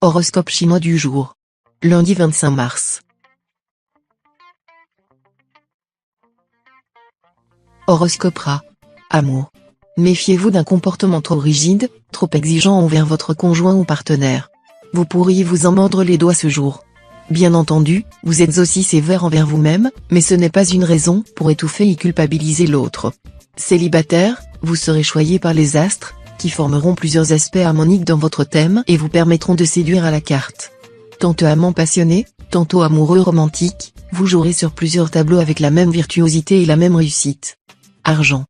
Horoscope chinois du jour. Lundi 25 mars. Horoscope Rat. Amour. Méfiez-vous d'un comportement trop rigide, trop exigeant envers votre conjoint ou partenaire. Vous pourriez vous en mordre les doigts ce jour. Bien entendu, vous êtes aussi sévère envers vous-même, mais ce n'est pas une raison pour étouffer et culpabiliser l'autre. Célibataire, vous serez choyé par les astres, qui formeront plusieurs aspects harmoniques dans votre thème et vous permettront de séduire à la carte. Tantôt amant passionné, tantôt amoureux romantique, vous jouerez sur plusieurs tableaux avec la même virtuosité et la même réussite. Argent.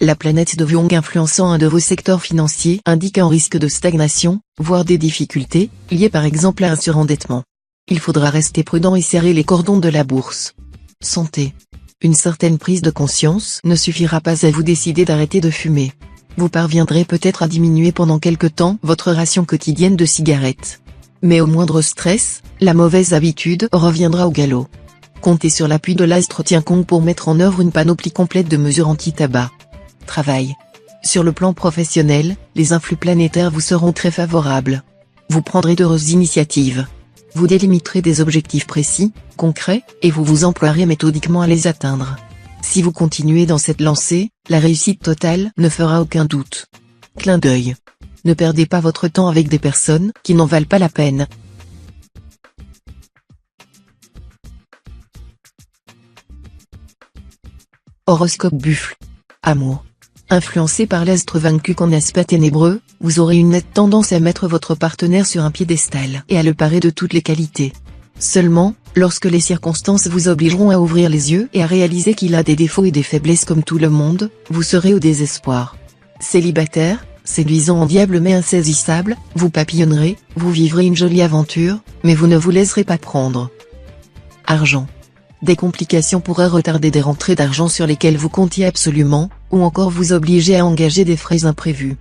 La planète de Vyong influençant un de vos secteurs financiers indique un risque de stagnation, voire des difficultés, liées par exemple à un surendettement. Il faudra rester prudent et serrer les cordons de la bourse. Santé. Une certaine prise de conscience ne suffira pas à vous décider d'arrêter de fumer. Vous parviendrez peut-être à diminuer pendant quelque temps votre ration quotidienne de cigarettes. Mais au moindre stress, la mauvaise habitude reviendra au galop. Comptez sur l'appui de l'astre Tiankong pour mettre en œuvre une panoplie complète de mesures anti-tabac. Travail. Sur le plan professionnel, les influx planétaires vous seront très favorables. Vous prendrez d'heureuses initiatives. Vous délimiterez des objectifs précis, concrets, et vous vous emploierez méthodiquement à les atteindre. Si vous continuez dans cette lancée, la réussite totale ne fera aucun doute. Clin d'œil. Ne perdez pas votre temps avec des personnes qui n'en valent pas la peine. Horoscope Buffle. Amour. Influencé par l'astre vaincu qu'en aspect ténébreux, vous aurez une nette tendance à mettre votre partenaire sur un piédestal et à le parer de toutes les qualités. Seulement, lorsque les circonstances vous obligeront à ouvrir les yeux et à réaliser qu'il a des défauts et des faiblesses comme tout le monde, vous serez au désespoir. Célibataire, séduisant en diable mais insaisissable, vous papillonnerez, vous vivrez une jolie aventure, mais vous ne vous laisserez pas prendre. Argent. Des complications pourraient retarder des rentrées d'argent sur lesquelles vous comptiez absolument, ou encore vous obliger à engager des frais imprévus.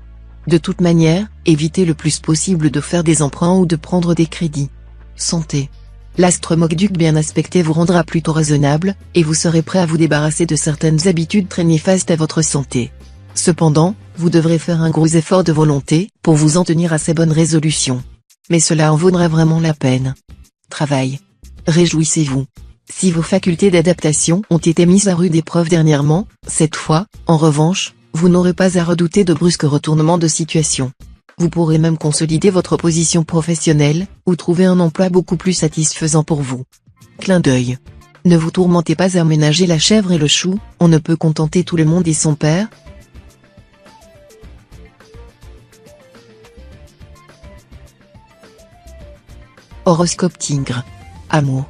De toute manière, évitez le plus possible de faire des emprunts ou de prendre des crédits. Santé. L'astre Mokduk bien aspecté vous rendra plutôt raisonnable, et vous serez prêt à vous débarrasser de certaines habitudes très néfastes à votre santé. Cependant, vous devrez faire un gros effort de volonté pour vous en tenir à ces bonnes résolutions. Mais cela en vaudra vraiment la peine. Travail. Réjouissez-vous. Si vos facultés d'adaptation ont été mises à rude épreuve dernièrement, cette fois, en revanche, vous n'aurez pas à redouter de brusques retournements de situation. Vous pourrez même consolider votre position professionnelle, ou trouver un emploi beaucoup plus satisfaisant pour vous. Clin d'œil. Ne vous tourmentez pas à ménager la chèvre et le chou, on ne peut contenter tout le monde et son père. Horoscope Tigre. Amour.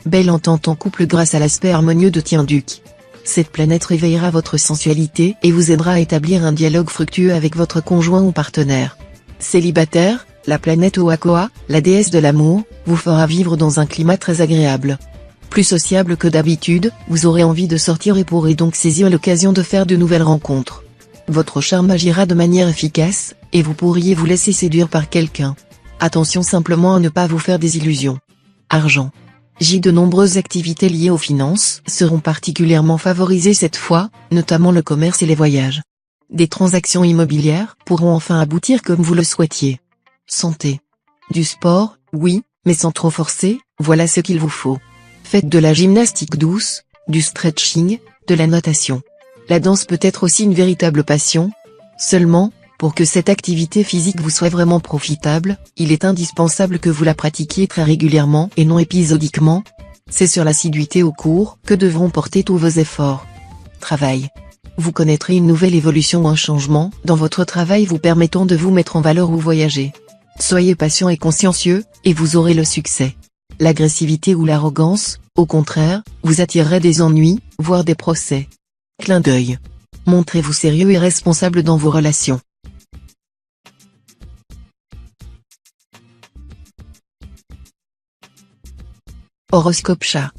Belle entente en couple grâce à l'aspect harmonieux de Tianduc. Cette planète réveillera votre sensualité et vous aidera à établir un dialogue fructueux avec votre conjoint ou partenaire. Célibataire, la planète Oakoa, la déesse de l'amour, vous fera vivre dans un climat très agréable. Plus sociable que d'habitude, vous aurez envie de sortir et pourrez donc saisir l'occasion de faire de nouvelles rencontres. Votre charme agira de manière efficace, et vous pourriez vous laisser séduire par quelqu'un. Attention simplement à ne pas vous faire des illusions. Argent. De nombreuses activités liées aux finances seront particulièrement favorisées cette fois, notamment le commerce et les voyages. Des transactions immobilières pourront enfin aboutir comme vous le souhaitiez. Santé. Du sport, oui, mais sans trop forcer, voilà ce qu'il vous faut. Faites de la gymnastique douce, du stretching, de la natation. La danse peut être aussi une véritable passion. Seulement, pour que cette activité physique vous soit vraiment profitable, il est indispensable que vous la pratiquiez très régulièrement et non épisodiquement. C'est sur l'assiduité au cours que devront porter tous vos efforts. Travail. Vous connaîtrez une nouvelle évolution ou un changement dans votre travail vous permettant de vous mettre en valeur ou voyager. Soyez patient et consciencieux, et vous aurez le succès. L'agressivité ou l'arrogance, au contraire, vous attirerait des ennuis, voire des procès. Clin d'œil. Montrez-vous sérieux et responsable dans vos relations. Horoscope Chat.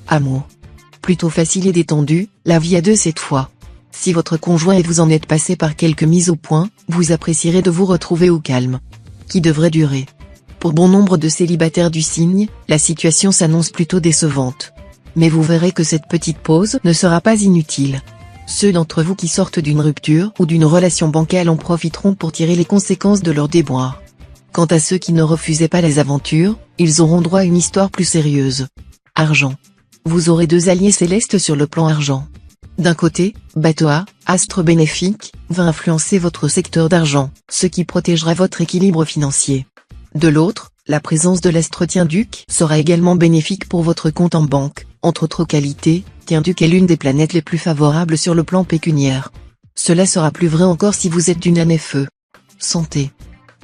Amour. Plutôt facile et détendu, la vie à deux cette fois. Si votre conjoint et vous en êtes passé par quelques mises au point, vous apprécierez de vous retrouver au calme. Qui devrait durer. Pour bon nombre de célibataires du signe, la situation s'annonce plutôt décevante. Mais vous verrez que cette petite pause ne sera pas inutile. Ceux d'entre vous qui sortent d'une rupture ou d'une relation bancale en profiteront pour tirer les conséquences de leur déboire. Quant à ceux qui ne refusaient pas les aventures, ils auront droit à une histoire plus sérieuse. Argent. Vous aurez deux alliés célestes sur le plan argent. D'un côté, Batoa, astre bénéfique, va influencer votre secteur d'argent, ce qui protégera votre équilibre financier. De l'autre, la présence de l'astre Tienduc sera également bénéfique pour votre compte en banque. Entre autres qualités, Tienduc est l'une des planètes les plus favorables sur le plan pécuniaire. Cela sera plus vrai encore si vous êtes d'une année feu. Santé.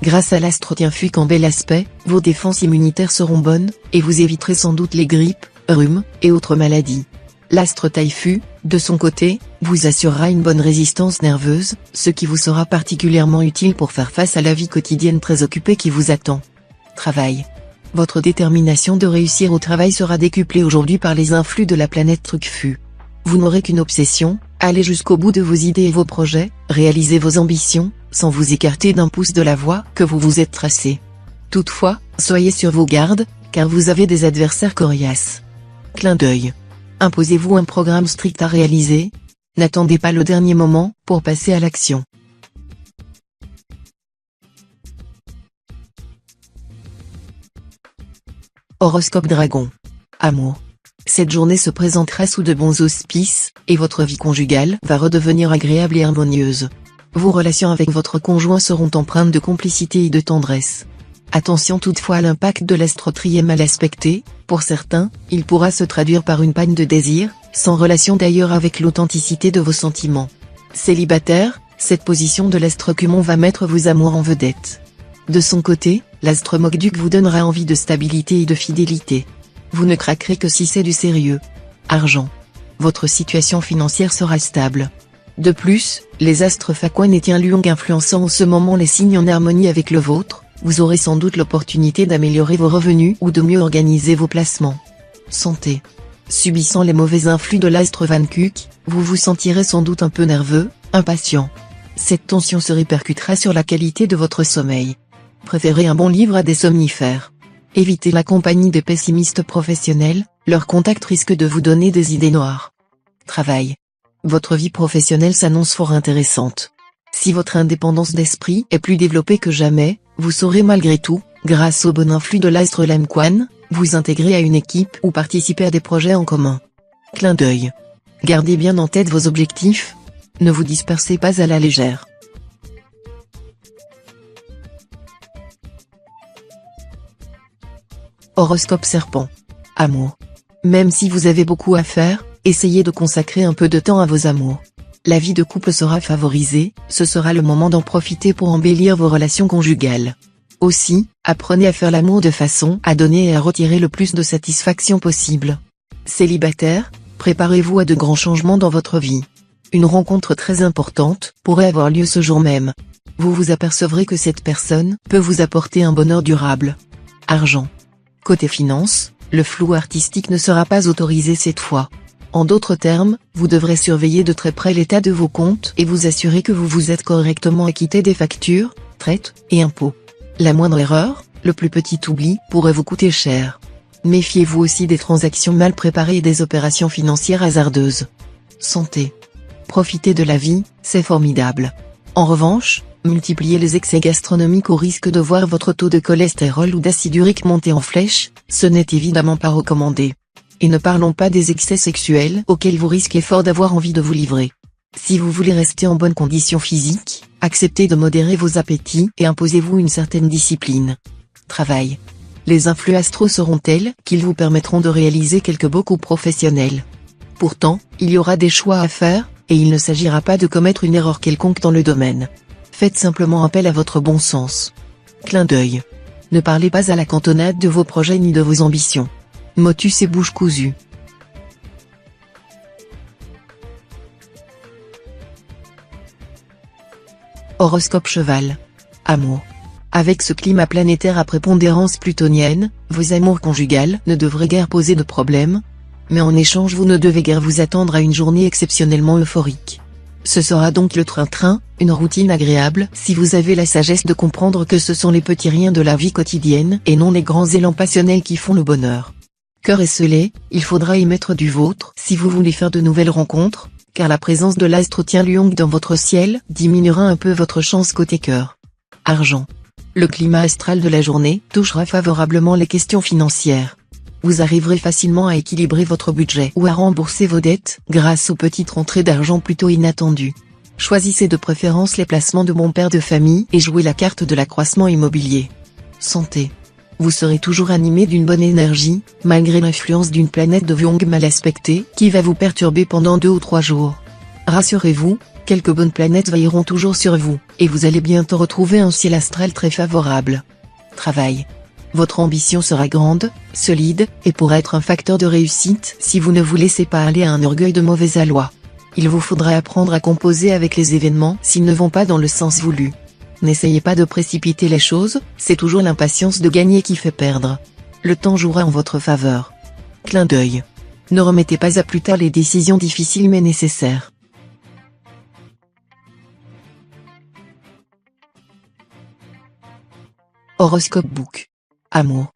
Grâce à l'astre Tienfuc en bel aspect, vos défenses immunitaires seront bonnes, et vous éviterez sans doute les grippes, rhumes, et autres maladies. L'astre Taifu, de son côté, vous assurera une bonne résistance nerveuse, ce qui vous sera particulièrement utile pour faire face à la vie quotidienne très occupée qui vous attend. Travail. Votre détermination de réussir au travail sera décuplée aujourd'hui par les influx de la planète Trucfu. Vous n'aurez qu'une obsession, allez jusqu'au bout de vos idées et vos projets, réalisez vos ambitions, sans vous écarter d'un pouce de la voie que vous vous êtes tracée. Toutefois, soyez sur vos gardes, car vous avez des adversaires coriaces. Clin d'œil. Imposez-vous un programme strict à réaliser. N'attendez pas le dernier moment pour passer à l'action. Horoscope Dragon. Amour. Cette journée se présentera sous de bons auspices, et votre vie conjugale va redevenir agréable et harmonieuse. Vos relations avec votre conjoint seront empreintes de complicité et de tendresse. Attention toutefois à l'impact de l'astre Tri mal aspecté, pour certains, il pourra se traduire par une panne de désir, sans relation d'ailleurs avec l'authenticité de vos sentiments. Célibataire, cette position de l'astre Cumon va mettre vos amours en vedette. De son côté, l'astre Mokduc vous donnera envie de stabilité et de fidélité. Vous ne craquerez que si c'est du sérieux. Argent. Votre situation financière sera stable. De plus, les astres Fakwan et Tienluong influençant en ce moment les signes en harmonie avec le vôtre, vous aurez sans doute l'opportunité d'améliorer vos revenus ou de mieux organiser vos placements. Santé. Subissant les mauvais influx de l'astre Vankuk, vous vous sentirez sans doute un peu nerveux, impatient. Cette tension se répercutera sur la qualité de votre sommeil. Préférez un bon livre à des somnifères. Évitez la compagnie des pessimistes professionnels, leur contact risque de vous donner des idées noires. Travail. Votre vie professionnelle s'annonce fort intéressante. Si votre indépendance d'esprit est plus développée que jamais, vous saurez malgré tout, grâce au bon influx de l'astre Lamquan, vous intégrer à une équipe ou participer à des projets en commun. Clin d'œil. Gardez bien en tête vos objectifs. Ne vous dispersez pas à la légère. Horoscope Serpent. Amour. Même si vous avez beaucoup à faire, essayez de consacrer un peu de temps à vos amours. La vie de couple sera favorisée, ce sera le moment d'en profiter pour embellir vos relations conjugales. Aussi, apprenez à faire l'amour de façon à donner et à retirer le plus de satisfaction possible. Célibataire, préparez-vous à de grands changements dans votre vie. Une rencontre très importante pourrait avoir lieu ce jour même. Vous vous apercevrez que cette personne peut vous apporter un bonheur durable. Argent. Côté finance, le flou artistique ne sera pas autorisé cette fois. En d'autres termes, vous devrez surveiller de très près l'état de vos comptes et vous assurer que vous vous êtes correctement acquitté des factures, traites et impôts. La moindre erreur, le plus petit oubli, pourrait vous coûter cher. Méfiez-vous aussi des transactions mal préparées et des opérations financières hasardeuses. Santé. Profitez de la vie, c'est formidable. En revanche, multipliez les excès gastronomiques au risque de voir votre taux de cholestérol ou d'acide urique monter en flèche, ce n'est évidemment pas recommandé. Et ne parlons pas des excès sexuels auxquels vous risquez fort d'avoir envie de vous livrer. Si vous voulez rester en bonne condition physique, acceptez de modérer vos appétits et imposez-vous une certaine discipline. Travail. Les influx astraux seront tels qu'ils vous permettront de réaliser quelques beaux coups professionnels. Pourtant, il y aura des choix à faire, et il ne s'agira pas de commettre une erreur quelconque dans le domaine. Faites simplement appel à votre bon sens. Clin d'œil. Ne parlez pas à la cantonade de vos projets ni de vos ambitions. Motus et bouche cousue. Horoscope Cheval. Amour. Avec ce climat planétaire à prépondérance plutonienne, vos amours conjugales ne devraient guère poser de problème. Mais en échange vous ne devez guère vous attendre à une journée exceptionnellement euphorique. Ce sera donc le train-train, une routine agréable si vous avez la sagesse de comprendre que ce sont les petits riens de la vie quotidienne et non les grands élans passionnels qui font le bonheur. Cœur esselé, il faudra y mettre du vôtre si vous voulez faire de nouvelles rencontres, car la présence de l'astre Tienluong dans votre ciel diminuera un peu votre chance côté cœur. Argent. Le climat astral de la journée touchera favorablement les questions financières. Vous arriverez facilement à équilibrer votre budget ou à rembourser vos dettes grâce aux petites rentrées d'argent plutôt inattendues. Choisissez de préférence les placements de bon père de famille et jouez la carte de l'accroissement immobilier. Santé. Vous serez toujours animé d'une bonne énergie, malgré l'influence d'une planète de Vyong mal aspectée qui va vous perturber pendant 2 ou 3 jours. Rassurez-vous, quelques bonnes planètes veilleront toujours sur vous, et vous allez bientôt retrouver un ciel astral très favorable. Travail. Votre ambition sera grande, solide, et pourra être un facteur de réussite si vous ne vous laissez pas aller à un orgueil de mauvais aloi. Il vous faudra apprendre à composer avec les événements s'ils ne vont pas dans le sens voulu. N'essayez pas de précipiter les choses, c'est toujours l'impatience de gagner qui fait perdre. Le temps jouera en votre faveur. Clin d'œil. Ne remettez pas à plus tard les décisions difficiles mais nécessaires. Horoscope Book. Amour.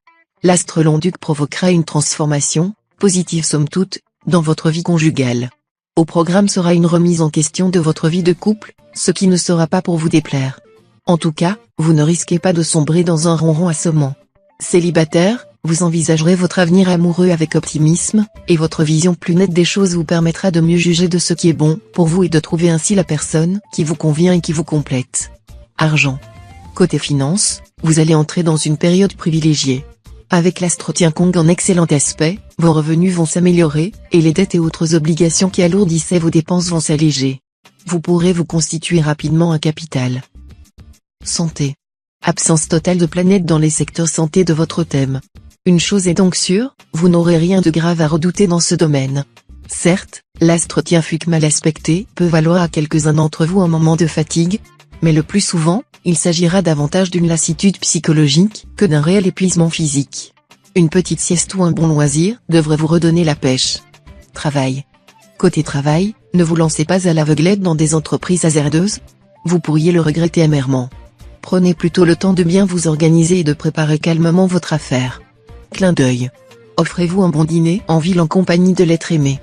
L'astre Long-Duc provoquera une transformation, positive somme toute, dans votre vie conjugale. Au programme sera une remise en question de votre vie de couple, ce qui ne sera pas pour vous déplaire. En tout cas, vous ne risquez pas de sombrer dans un ronron assommant. Célibataire, vous envisagerez votre avenir amoureux avec optimisme, et votre vision plus nette des choses vous permettra de mieux juger de ce qui est bon pour vous et de trouver ainsi la personne qui vous convient et qui vous complète. Argent. Côté finance, vous allez entrer dans une période privilégiée. Avec l'astre Tiankong en excellent aspect, vos revenus vont s'améliorer, et les dettes et autres obligations qui alourdissaient vos dépenses vont s'alléger. Vous pourrez vous constituer rapidement un capital. Santé. Absence totale de planètes dans les secteurs santé de votre thème. Une chose est donc sûre, vous n'aurez rien de grave à redouter dans ce domaine. Certes, l'astre Tianfuc mal aspecté peut valoir à quelques-uns d'entre vous un moment de fatigue, mais le plus souvent, il s'agira davantage d'une lassitude psychologique que d'un réel épuisement physique. Une petite sieste ou un bon loisir devrait vous redonner la pêche. Travail. Côté travail, ne vous lancez pas à l'aveuglette dans des entreprises hasardeuses. Vous pourriez le regretter amèrement. Prenez plutôt le temps de bien vous organiser et de préparer calmement votre affaire. Clin d'œil. Offrez-vous un bon dîner en ville en compagnie de l'être aimé.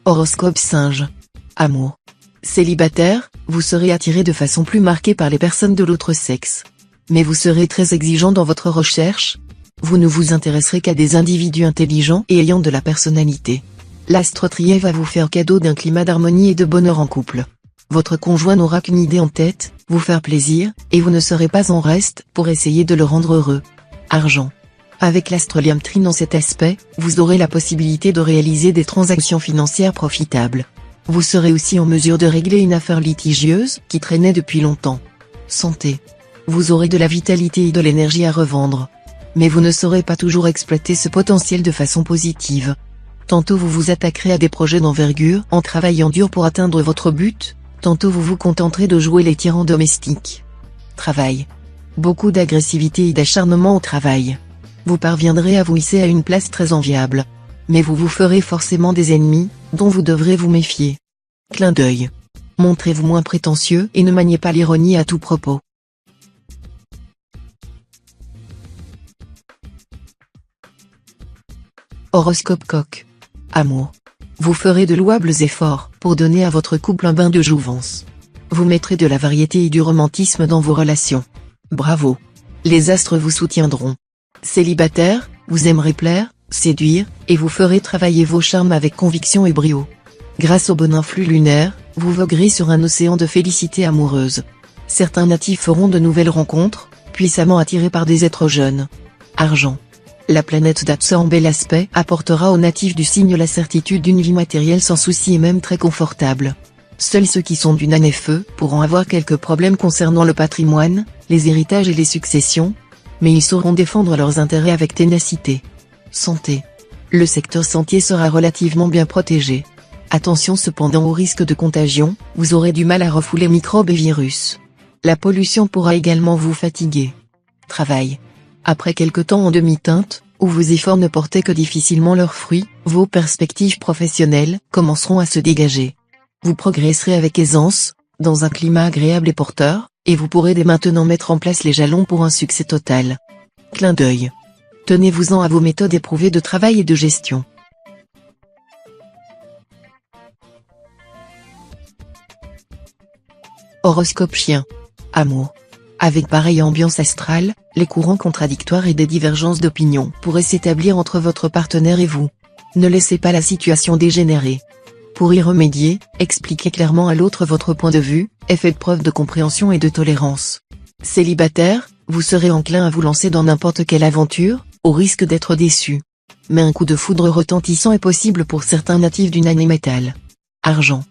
Horoscope Singe. Amour. Célibataire, vous serez attiré de façon plus marquée par les personnes de l'autre sexe. Mais vous serez très exigeant dans votre recherche. Vous ne vous intéresserez qu'à des individus intelligents et ayant de la personnalité. L'astre Trier va vous faire cadeau d'un climat d'harmonie et de bonheur en couple. Votre conjoint n'aura qu'une idée en tête, vous faire plaisir, et vous ne serez pas en reste pour essayer de le rendre heureux. Argent. Avec l'astre Liam-Trine dans cet aspect, vous aurez la possibilité de réaliser des transactions financières profitables. Vous serez aussi en mesure de régler une affaire litigieuse qui traînait depuis longtemps. Santé. Vous aurez de la vitalité et de l'énergie à revendre. Mais vous ne saurez pas toujours exploiter ce potentiel de façon positive. Tantôt vous vous attaquerez à des projets d'envergure en travaillant dur pour atteindre votre but, tantôt vous vous contenterez de jouer les tyrans domestiques. Travail. Beaucoup d'agressivité et d'acharnement au travail. Vous parviendrez à vous hisser à une place très enviable. Mais vous vous ferez forcément des ennemis, dont vous devrez vous méfier. Clin d'œil. Montrez-vous moins prétentieux et ne maniez pas l'ironie à tout propos. Horoscope Coq. Amour. Vous ferez de louables efforts pour donner à votre couple un bain de jouvence. Vous mettrez de la variété et du romantisme dans vos relations. Bravo. Les astres vous soutiendront. Célibataire, vous aimerez plaire, séduire, et vous ferez travailler vos charmes avec conviction et brio. Grâce au bon influx lunaire, vous voguerez sur un océan de félicité amoureuse. Certains natifs feront de nouvelles rencontres, puissamment attirés par des êtres jeunes. Argent. La planète d'Apsa en bel aspect apportera aux natifs du signe la certitude d'une vie matérielle sans souci et même très confortable. Seuls ceux qui sont d'une année feu pourront avoir quelques problèmes concernant le patrimoine, les héritages et les successions, mais ils sauront défendre leurs intérêts avec ténacité. Santé. Le secteur sentier sera relativement bien protégé. Attention cependant au risque de contagion, vous aurez du mal à refouler microbes et virus. La pollution pourra également vous fatiguer. Travail. Après quelque temps en demi-teinte, où vos efforts ne portaient que difficilement leurs fruits, vos perspectives professionnelles commenceront à se dégager. Vous progresserez avec aisance, dans un climat agréable et porteur, et vous pourrez dès maintenant mettre en place les jalons pour un succès total. Clin d'œil. Tenez-vous-en à vos méthodes éprouvées de travail et de gestion. Horoscope chien. Amour. Avec pareille ambiance astrale, les courants contradictoires et des divergences d'opinion pourraient s'établir entre votre partenaire et vous. Ne laissez pas la situation dégénérer. Pour y remédier, expliquez clairement à l'autre votre point de vue, et faites preuve de compréhension et de tolérance. Célibataire, vous serez enclin à vous lancer dans n'importe quelle aventure, au risque d'être déçu. Mais un coup de foudre retentissant est possible pour certains natifs d'une année métal. Argent.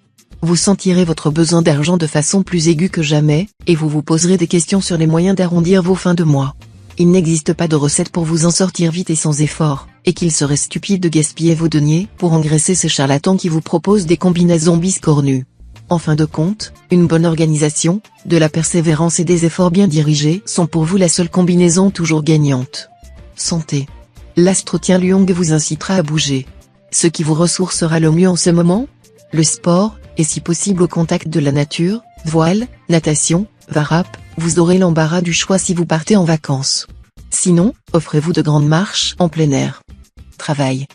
Vous sentirez votre besoin d'argent de façon plus aiguë que jamais, et vous vous poserez des questions sur les moyens d'arrondir vos fins de mois. Il n'existe pas de recette pour vous en sortir vite et sans effort, et qu'il serait stupide de gaspiller vos deniers pour engraisser ces charlatans qui vous proposent des combinaisons biscornues. En fin de compte, une bonne organisation, de la persévérance et des efforts bien dirigés sont pour vous la seule combinaison toujours gagnante. Santé. L'astro-tien Liong vous incitera à bouger. Ce qui vous ressourcera le mieux en ce moment ? Le sport, et si possible au contact de la nature, voile, natation, varap, vous aurez l'embarras du choix si vous partez en vacances. Sinon, offrez-vous de grandes marches en plein air. Travail.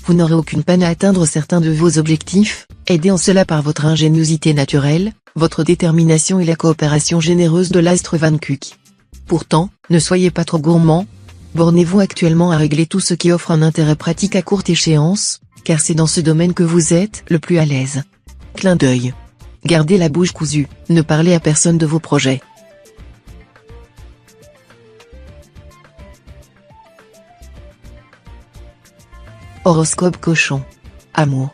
Vous n'aurez aucune peine à atteindre certains de vos objectifs, aidé en cela par votre ingéniosité naturelle, votre détermination et la coopération généreuse de l'astre Van Kuck. Pourtant, ne soyez pas trop gourmand. Bornez-vous actuellement à régler tout ce qui offre un intérêt pratique à courte échéance, car c'est dans ce domaine que vous êtes le plus à l'aise. Clin d'œil. Gardez la bouche cousue, ne parlez à personne de vos projets. Horoscope cochon. Amour.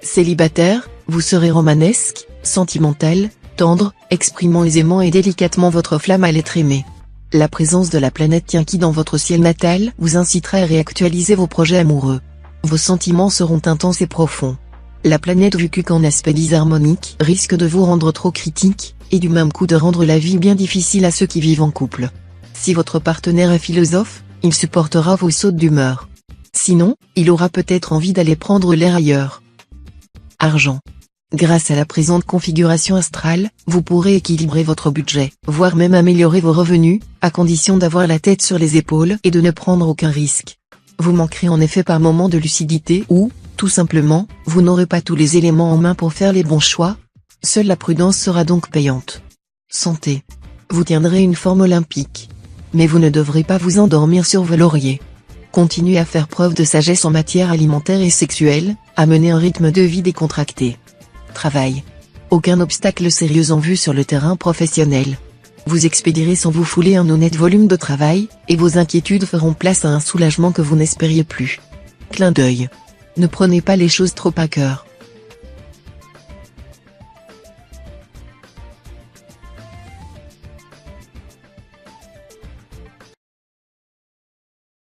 Célibataire, vous serez romanesque, sentimental, tendre, exprimant aisément et délicatement votre flamme à l'être aimé. La présence de la planète Tienki dans votre ciel natal vous incitera à réactualiser vos projets amoureux. Vos sentiments seront intenses et profonds. La planète Vukuc en aspect disharmonique risque de vous rendre trop critique, et du même coup de rendre la vie bien difficile à ceux qui vivent en couple. Si votre partenaire est philosophe, il supportera vos sautes d'humeur. Sinon, il aura peut-être envie d'aller prendre l'air ailleurs. Argent. Grâce à la présente configuration astrale, vous pourrez équilibrer votre budget, voire même améliorer vos revenus, à condition d'avoir la tête sur les épaules et de ne prendre aucun risque. Vous manquerez en effet par moments de lucidité ou, tout simplement, vous n'aurez pas tous les éléments en main pour faire les bons choix. Seule la prudence sera donc payante. Santé. Vous tiendrez une forme olympique. Mais vous ne devrez pas vous endormir sur vos lauriers. Continuez à faire preuve de sagesse en matière alimentaire et sexuelle, à mener un rythme de vie décontracté. Travail. Aucun obstacle sérieux en vue sur le terrain professionnel. Vous expédierez sans vous fouler un honnête volume de travail, et vos inquiétudes feront place à un soulagement que vous n'espériez plus. Clin d'œil. Ne prenez pas les choses trop à cœur.